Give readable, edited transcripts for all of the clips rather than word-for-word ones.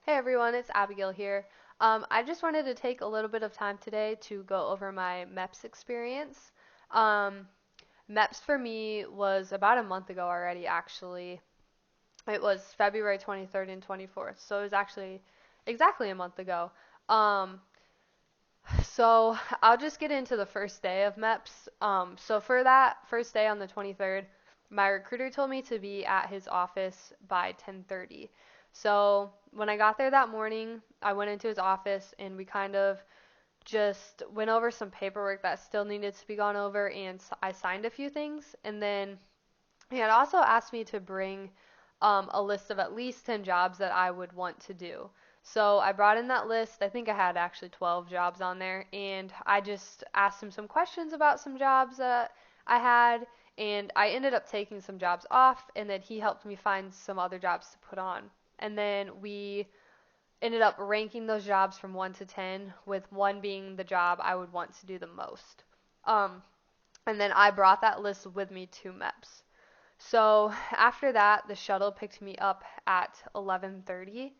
Hey everyone, it's Abigail here. I just wanted to take a little bit of time today to go over my MEPS experience. Um, MEPS for me was about a month ago already, actually. It was February 23rd and 24th, so it was actually exactly a month ago. Um, so I'll just get into the first day of MEPS. So for that first day on the 23rd, my recruiter told me to be at his office by 10:30. So when I got there that morning, I went into his office and we kind of just went over some paperwork that still needed to be gone over, and I signed a few things. And then he had also asked me to bring a list of at least 10 jobs that I would want to do. So I brought in that list. I think I had actually 12 jobs on there, and I just asked him some questions about some jobs that I had, and I ended up taking some jobs off, and then he helped me find some other jobs to put on. And then we ended up ranking those jobs from 1 to 10, with 1 being the job I would want to do the most. Um, and then I brought that list with me to MEPS. So after that, the shuttle picked me up at 11:30.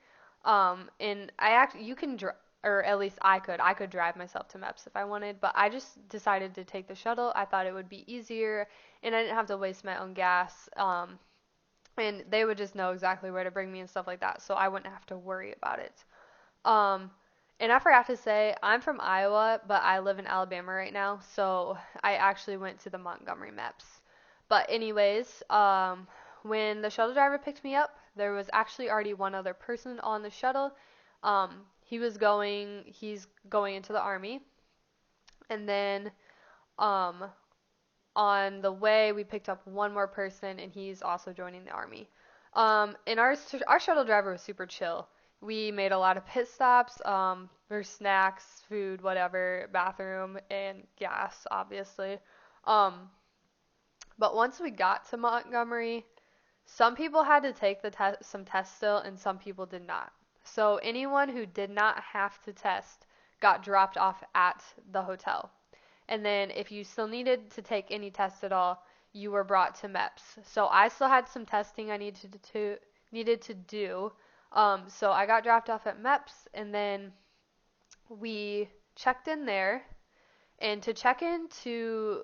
And you can or at least I could drive myself to MEPS if I wanted, but I just decided to take the shuttle. I thought it would be easier, and I didn't have to waste my own gas. And they would just know exactly where to bring me and stuff like that, so I wouldn't have to worry about it. Um, and I forgot to say, I'm from Iowa, but I live in Alabama right now, so I actually went to the Montgomery MEPS. But anyways, when the shuttle driver picked me up, there was actually already one other person on the shuttle. He's going into the army, and then um, on the way we picked up one more person, and he's also joining the army. And our shuttle driver was super chill. We made a lot of pit stops for snacks, food, whatever, bathroom, and gas, obviously. Um, but once we got to Montgomery, some people had to take some tests still, and some people did not. So anyone who did not have to test got dropped off at the hotel. And then if you still needed to take any tests at all, you were brought to MEPS. So I still had some testing I needed to do. So I got dropped off at MEPS, and then we checked in there. And to check in to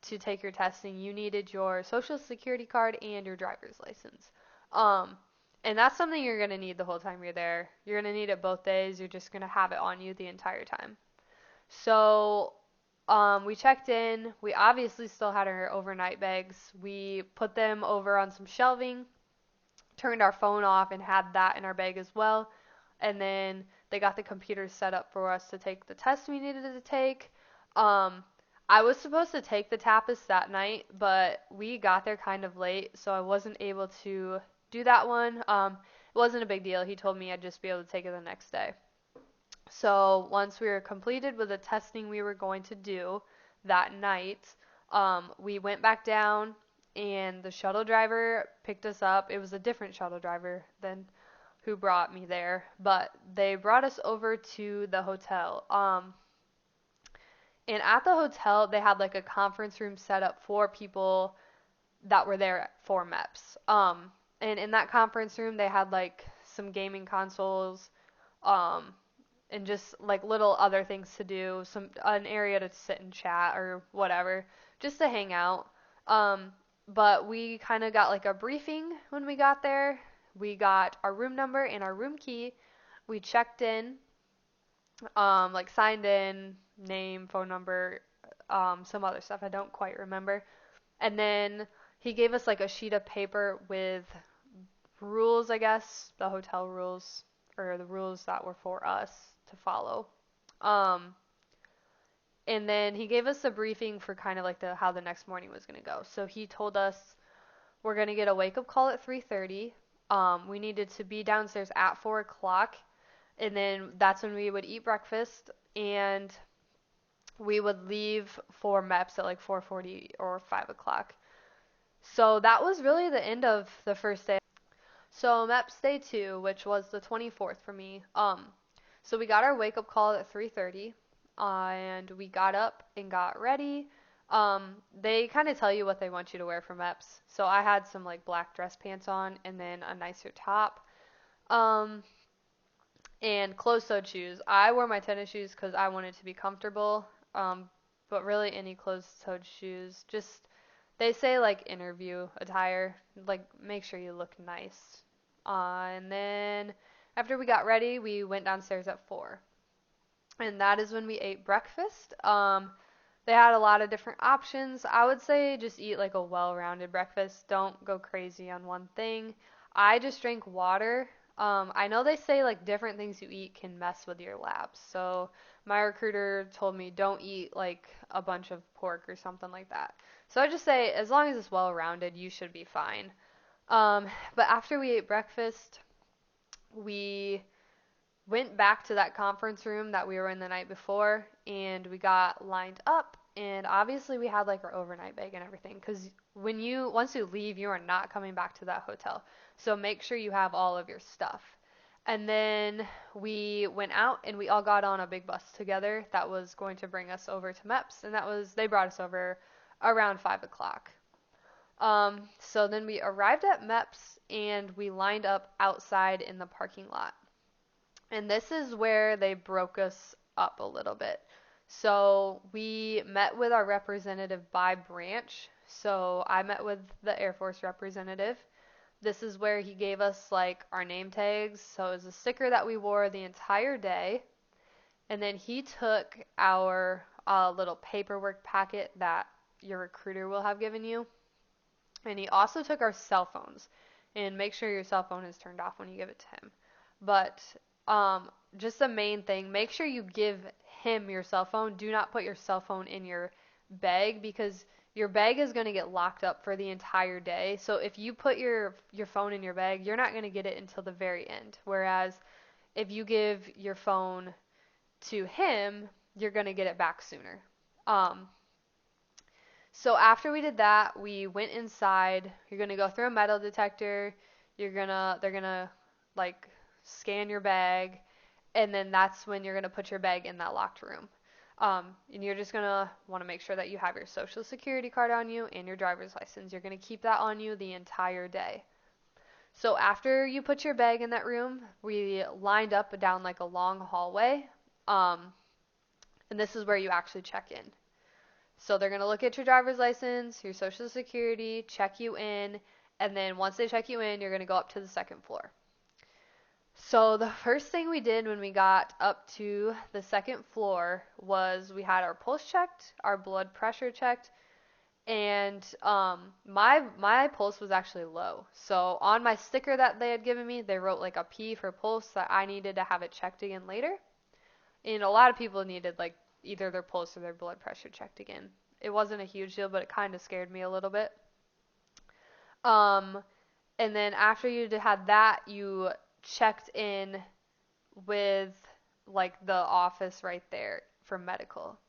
take your testing, you needed your social security card and your driver's license. Um, and that's something you're going to need the whole time you're there. You're going to need it both days. You're just going to have it on you the entire time. So we checked in. We obviously still had our overnight bags. We put them over on some shelving, turned our phone off, and had that in our bag as well. And then they got the computers set up for us to take the test we needed to take. Um, I was supposed to take the TAPAS that night, but we got there kind of late, so I wasn't able to do that one. It wasn't a big deal. He told me I'd just be able to take it the next day. So once we were completed with the testing we were going to do that night, we went back down, and the shuttle driver picked us up. It was a different shuttle driver than who brought me there, but they brought us over to the hotel. And at the hotel, they had like a conference room set up for people that were there for MEPS. And in that conference room, they had like some gaming consoles, um, and just like little other things to do, an area to sit and chat or whatever, just to hang out. Um, but we kind of got like a briefing when we got there. We got our room number and our room key. We checked in, like signed in, name, phone number, some other stuff I don't quite remember. And then he gave us like a sheet of paper with rules, I guess, the hotel rules, or the rules that were for us to follow. Um, and then he gave us a briefing for kind of like how the next morning was going to go. So he told us we're going to get a wake up call at 3:30. We needed to be downstairs at 4 o'clock, and then that's when we would eat breakfast, and we would leave for MEPS at like 4:40 or 5 o'clock. So that was really the end of the first day. So MEPS day 2, which was the 24th for me. So we got our wake up call at 3:30, and we got up and got ready. They kind of tell you what they want you to wear for MEPS. So I had some like black dress pants on and then a nicer top. Um, and closed-toed shoes. I wore my tennis shoes because I wanted to be comfortable. But really any closed-toed shoes. Just they say like interview attire, like make sure you look nice. And then after we got ready, we went downstairs at 4, and that is when we ate breakfast. They had a lot of different options. I would say just eat like a well-rounded breakfast. Don't go crazy on one thing. I just drank water. I know they say like different things you eat can mess with your labs. So my recruiter told me don't eat like a bunch of pork or something like that. So I just say as long as it's well-rounded, you should be fine. Um, but after we ate breakfast, we went back to that conference room that we were in the night before, and we got lined up, and obviously we had like our overnight bag and everything because once you leave, you are not coming back to that hotel, so make sure you have all of your stuff. And then we went out and we all got on a big bus together that was going to bring us over to MEPS, and they brought us over around 5 o'clock. So then we arrived at MEPS and we lined up outside in the parking lot. And this is where they broke us up a little bit. So we met with our representative by branch. So I met with the Air Force representative. This is where he gave us like our name tags. So it was a sticker that we wore the entire day. And then he took our little paperwork packet that your recruiter will have given you. And he also took our cell phones. And make sure your cell phone is turned off when you give it to him. But just the main thing, make sure you give him your cell phone. Do not put your cell phone in your bag because your bag is going to get locked up for the entire day. So if you put your phone in your bag, you're not going to get it until the very end. Whereas if you give your phone to him, you're going to get it back sooner. Um, so after we did that, we went inside. You're going to go through a metal detector. They're going to like scan your bag, and then that's when you're going to put your bag in that locked room. And you're just going to want to make sure that you have your social security card on you and your driver's license. You're going to keep that on you the entire day. So after you put your bag in that room, we lined up down like a long hallway. And this is where you actually check in. So they're going to look at your driver's license, your social security, check you in, and then once they check you in, you're going to go up to the second floor. So the first thing we did when we got up to the second floor was we had our pulse checked, our blood pressure checked, and my pulse was actually low. So on my sticker that they had given me, they wrote like a P for pulse that I needed to have it checked again later. And a lot of people needed like either their pulse or their blood pressure checked again. It wasn't a huge deal, but it kind of scared me a little bit. Um, and then after you had that, you checked in with like the office right there for medical.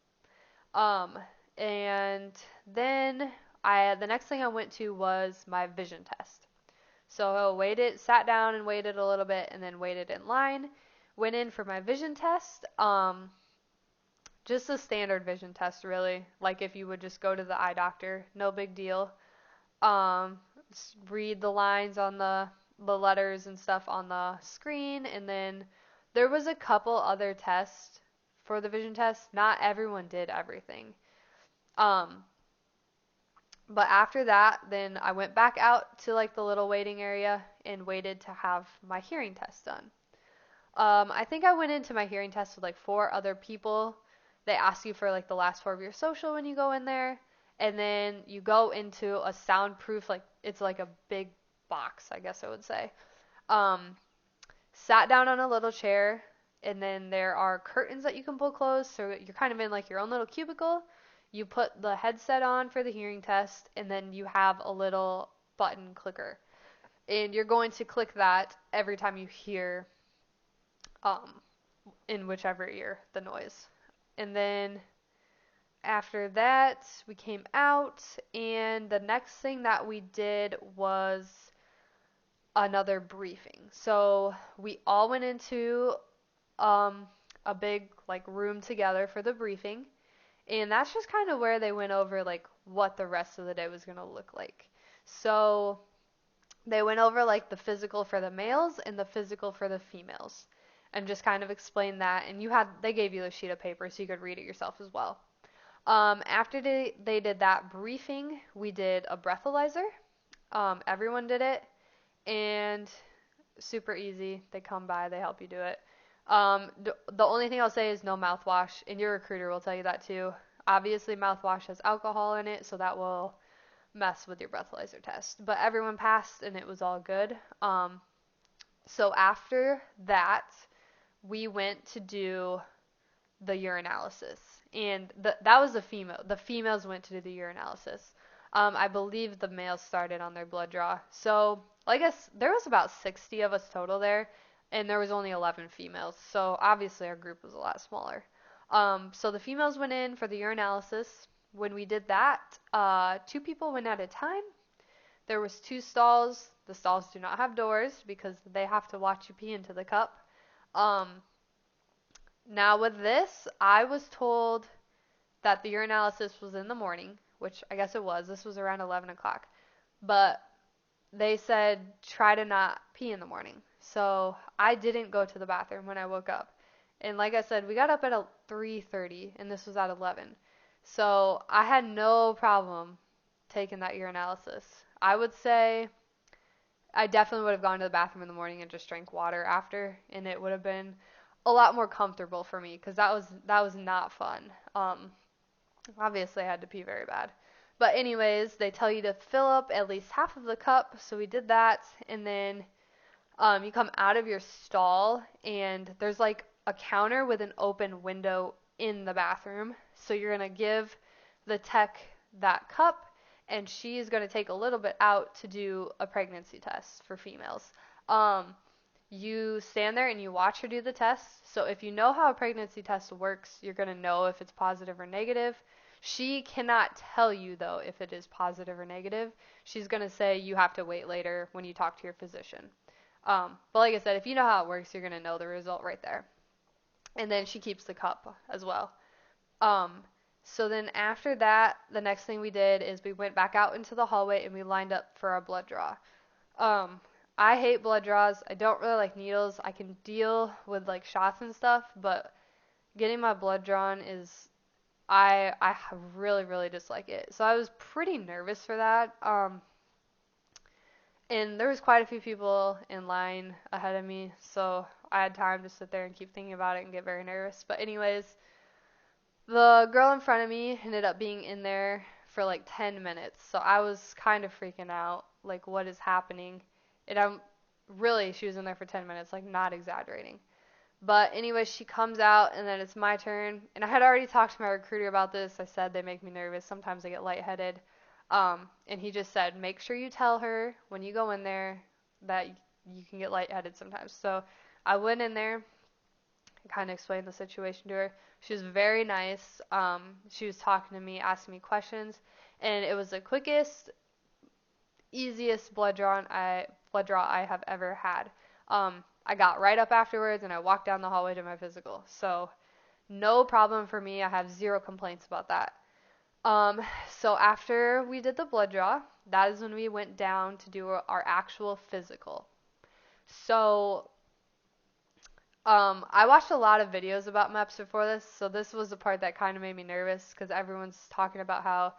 Um, and then the next thing I went to was my vision test. So I sat down and waited a little bit, and then waited in line. Went in for my vision test. Just a standard vision test, really. Like if you would just go to the eye doctor, no big deal. Um, read the lines on the letters and stuff on the screen, and then there was a couple other tests for the vision test. Not everyone did everything. Um, but after that, then I went back out to like the little waiting area and waited to have my hearing test done. I think I went into my hearing test with like 4 other people. They ask you for like the last 4 of your social when you go in there. And then you go into a soundproof, like it's like a big box, I guess I would say. Um, Sat down on a little chair, and then there are curtains that you can pull closed, so you're kind of in like your own little cubicle. You put the headset on for the hearing test, and then you have a little button clicker. And you're going to click that every time you hear um, in whichever ear the noise. And then after that, we came out, and the next thing that we did was another briefing. So we all went into um, a big like room together for the briefing, and that's just kind of where they went over like what the rest of the day was going to look like. So they went over like the physical for the males and the physical for the females. and just kind of explain that. And they gave you a sheet of paper so you could read it yourself as well. After they did that briefing, we did a breathalyzer. Everyone did it, and super easy. They come by, they help you do it. The only thing I'll say is no mouthwash, and your recruiter will tell you that too. Obviously, mouthwash has alcohol in it, so that will mess with your breathalyzer test. But everyone passed, and it was all good. So after that, we went to do the urinalysis, and that was the female. The females went to do the urinalysis. I believe the males started on their blood draw. So I guess there was about 60 of us total there, and there was only 11 females. So obviously our group was a lot smaller. So the females went in for the urinalysis. When we did that, 2 people went at a time. There was 2 stalls. The stalls do not have doors because they have to watch you pee into the cup. Um, Now with this, I was told that the urinalysis was in the morning, which I guess it was. This was around 11 o'clock. But they said try to not pee in the morning. So I didn't go to the bathroom when I woke up. And like I said, we got up at 3:30 and this was at 11. So I had no problem taking that urinalysis. I would say I definitely would have gone to the bathroom in the morning and just drank water after, and it would have been a lot more comfortable for me because that was not fun. Obviously I had to pee very bad. But anyways, they tell you to fill up at least half of the cup, so we did that, and then you come out of your stall, and there's like a counter with an open window in the bathroom. So you're gonna give the tech that cup, and she is gonna take a little bit out to do a pregnancy test for females. Um, you stand there and you watch her do the test. So if you know how a pregnancy test works, you're going to know if it's positive or negative. She cannot tell you, though, if it is positive or negative. She's going to say you have to wait later when you talk to your physician. But like I said, if you know how it works, you're going to know the result right there. And then she keeps the cup as well. Um, so then after that, the next thing we did is we went back out into the hallway and we lined up for our blood draw. Um, I hate blood draws. I don't really like needles. I can deal with like shots and stuff, but getting my blood drawn is I really really dislike it. So I was pretty nervous for that. And there was quite a few people in line ahead of me, so I had time to sit there and keep thinking about it and get very nervous. But anyways, the girl in front of me ended up being in there for like 10 minutes, so I was kind of freaking out, like what is happening? And she was in there for 10 minutes, like not exaggerating. But anyway, she comes out and then it's my turn. And I had already talked to my recruiter about this. I said they make me nervous. Sometimes I get lightheaded. And he just said, make sure you tell her when you go in there that you can get lightheaded sometimes. So I went in there and kind of explained the situation to her. She was very nice. She was talking to me, asking me questions. And it was the quickest, easiest blood draw I have ever had. I got right up afterwards and I walked down the hallway to my physical. So no problem for me. I have zero complaints about that. Um, so after we did the blood draw, that is when we went down to do our actual physical. So I watched a lot of videos about MEPS before this, so this was the part that kind of made me nervous because everyone's talking about how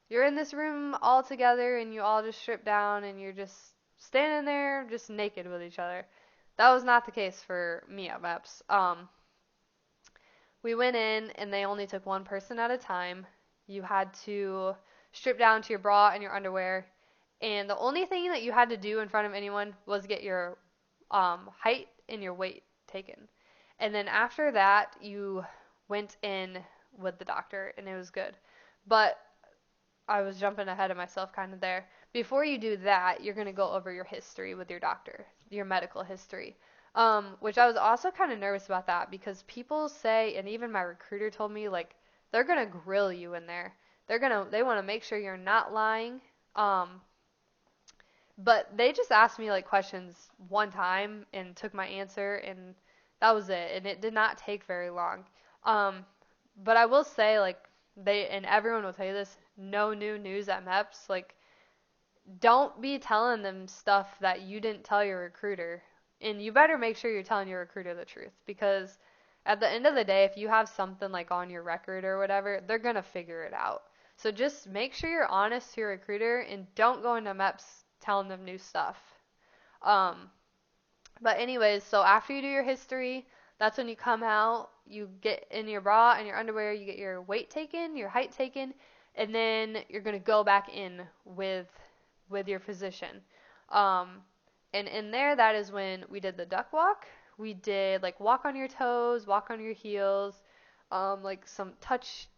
you're in this room all together and you all just strip down and you're just standing there just naked with each other. That was not the case for me at MEPS. We went in and they only took one person at a time. You had to strip down to your bra and your underwear, and the only thing that you had to do in front of anyone was get your height and your weight taken. And then after that, you went in with the doctor, and it was good. But I was jumping ahead of myself kind of there. Before you do that, you're going to go over your history with your doctor, your medical history. Which I was also kind of nervous about that because people say, and even my recruiter told me, like, they're going to grill you in there. They want to make sure you're not lying. But they just asked me like questions one time and took my answer and that was it. And it did not take very long. But I will say like and everyone will tell you this, no new news at MEPS. Like don't be telling them stuff that you didn't tell your recruiter. And you better make sure you're telling your recruiter the truth, because at the end of the day, if you have something like on your record or whatever, they're going to figure it out. So just make sure you're honest to your recruiter and don't go into MEPS telling them new stuff. Um, but anyways, so after you do your history, that's when you come out, you get in your bra and your underwear, you get your weight taken, your height taken, and then you're going to go back in with your physician. Um, and in there, that is when we did the duck walk. We did like walk on your toes, walk on your heels, like some touch,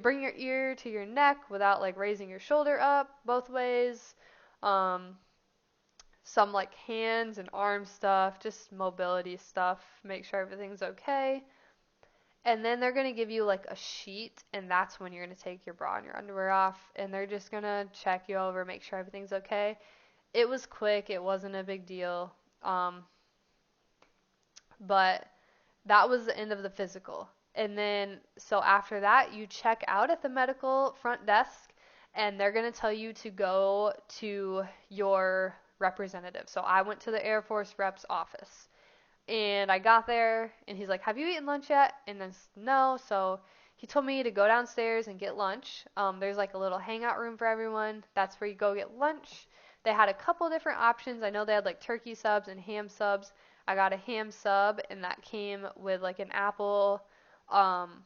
bring your ear to your neck without like raising your shoulder up both ways. Um, some like hands and arm stuff, just mobility stuff, make sure everything's okay. And then they're going to give you like a sheet, and that's when you're going to take your bra and your underwear off, and they're just going to check you over, make sure everything's okay. It was quick, it wasn't a big deal. Um, but that was the end of the physical. And then, so after that, you check out at the medical front desk, and they're going to tell you to go to your representative. So I went to the Air Force rep's office. And I got there, and he's like, "Have you eaten lunch yet?" And then, no. So he told me to go downstairs and get lunch. There's like a little hangout room for everyone. That's where you go get lunch. They had a couple different options. I know they had like turkey subs and ham subs. I got a ham sub, and that came with like an apple, um,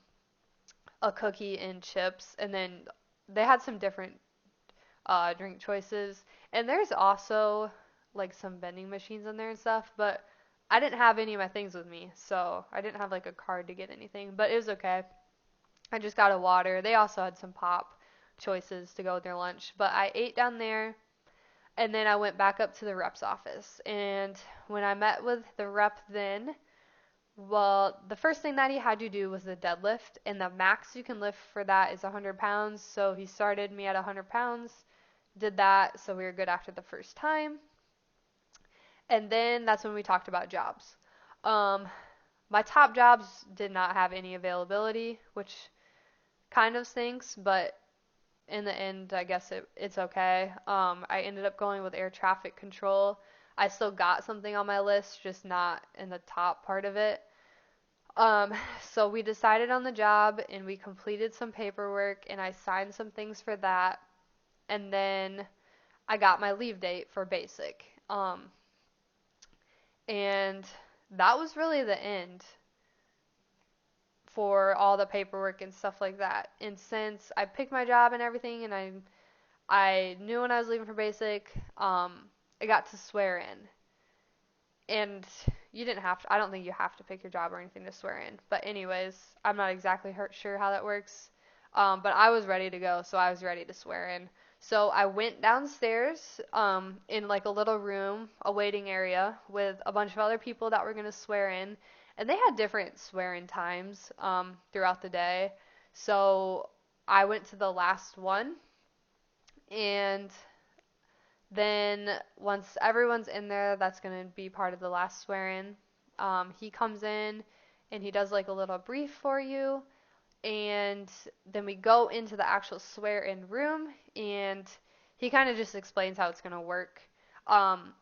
a cookie, and chips. And then they had some different drink choices. And there's also like some vending machines in there and stuff, but I didn't have any of my things with me, so I didn't have like a card to get anything, but it was okay. I just got a water. They also had some pop choices to go with their lunch, but I ate down there, and then I went back up to the rep's office. And when I met with the rep then, well, the first thing that he had to do was the deadlift, and the max you can lift for that is 100 pounds. So he started me at 100 pounds, did that, so we were good after the first time. And then that's when we talked about jobs. Um, my top jobs did not have any availability, which kind of stinks, but in the end, I guess it's okay. I ended up going with air traffic control. I still got something on my list, just not in the top part of it. Um, so we decided on the job, and we completed some paperwork, and I signed some things for that. And then I got my leave date for basic. And that was really the end for all the paperwork and stuff like that. And since I picked my job and everything, and I knew when I was leaving for basic, I got to swear in. And you didn't have to, I don't think you have to pick your job or anything to swear in. But anyways, I'm not exactly sure how that works. But I was ready to go, so I was ready to swear in. So I went downstairs in like a little room, a waiting area, with a bunch of other people that were going to swear in. And they had different swear-in times throughout the day. So I went to the last one, and then once everyone's in there, that's going to be part of the last swear-in. He comes in, and he does like a little brief for you, and then we go into the actual swear-in room, and he kind of just explains how it's going to work.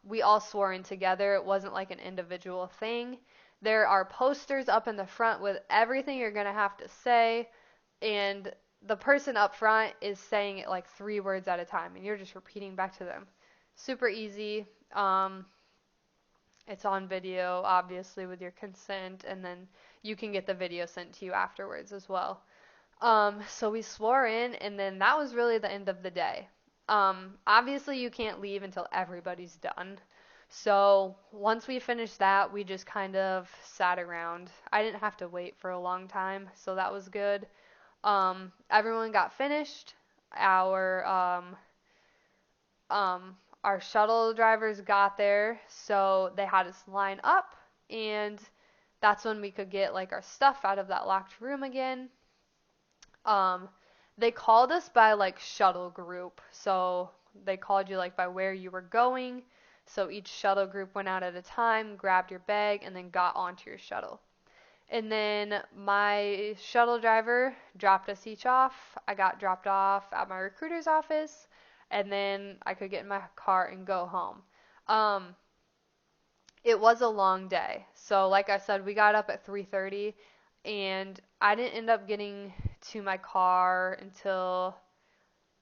We all swore in together. It wasn't like an individual thing. There are posters up in the front with everything you're going to have to say, and the person up front is saying it like 3 words at a time, and you're just repeating back to them. Super easy. It's on video, obviously, with your consent, and then you can get the video sent to you afterwards as well. So we swore in, and then that was really the end of the day. Obviously, you can't leave until everybody's done. So once we finished that, we just kind of sat around. I didn't have to wait for a long time, so that was good. Everyone got finished. Our our shuttle drivers got there, so they had us line up, and that's when we could get like our stuff out of that locked room again. Um, they called us by like shuttle group, so they called you like by where you were going. So each shuttle group went out at a time, grabbed your bag, and then got onto your shuttle. And then my shuttle driver dropped us each off. I got dropped off at my recruiter's office, and then I could get in my car and go home. Um, It was a long day. So like I said, we got up at 3:30 and I didn't end up getting to my car until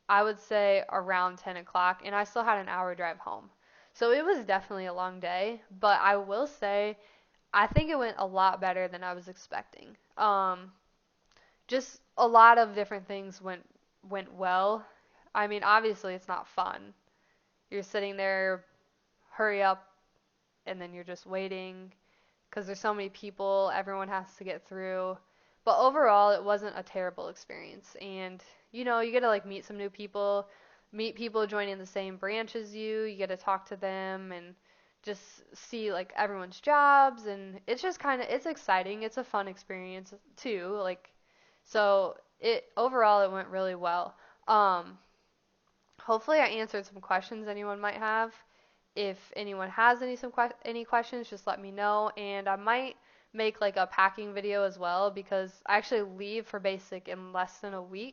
I would say around 10 o'clock, and I still had an hour drive home. So it was definitely a long day, but I will say I think it went a lot better than I was expecting. Just a lot of different things went well. I mean, obviously it's not fun. You're sitting there, hurry up, and then you're just waiting because there's so many people everyone has to get through. But overall, it wasn't a terrible experience. And, you get to like meet some new people, meet people joining the same branch as you. You get to talk to them and just see like everyone's jobs. And it's just it's exciting. It's a fun experience too. Like, so overall, it went really well. Um, Hopefully, I answered some questions anyone might have. If anyone has any questions, just let me know, and I might make like a packing video as well because I actually leave for basic in less than a week.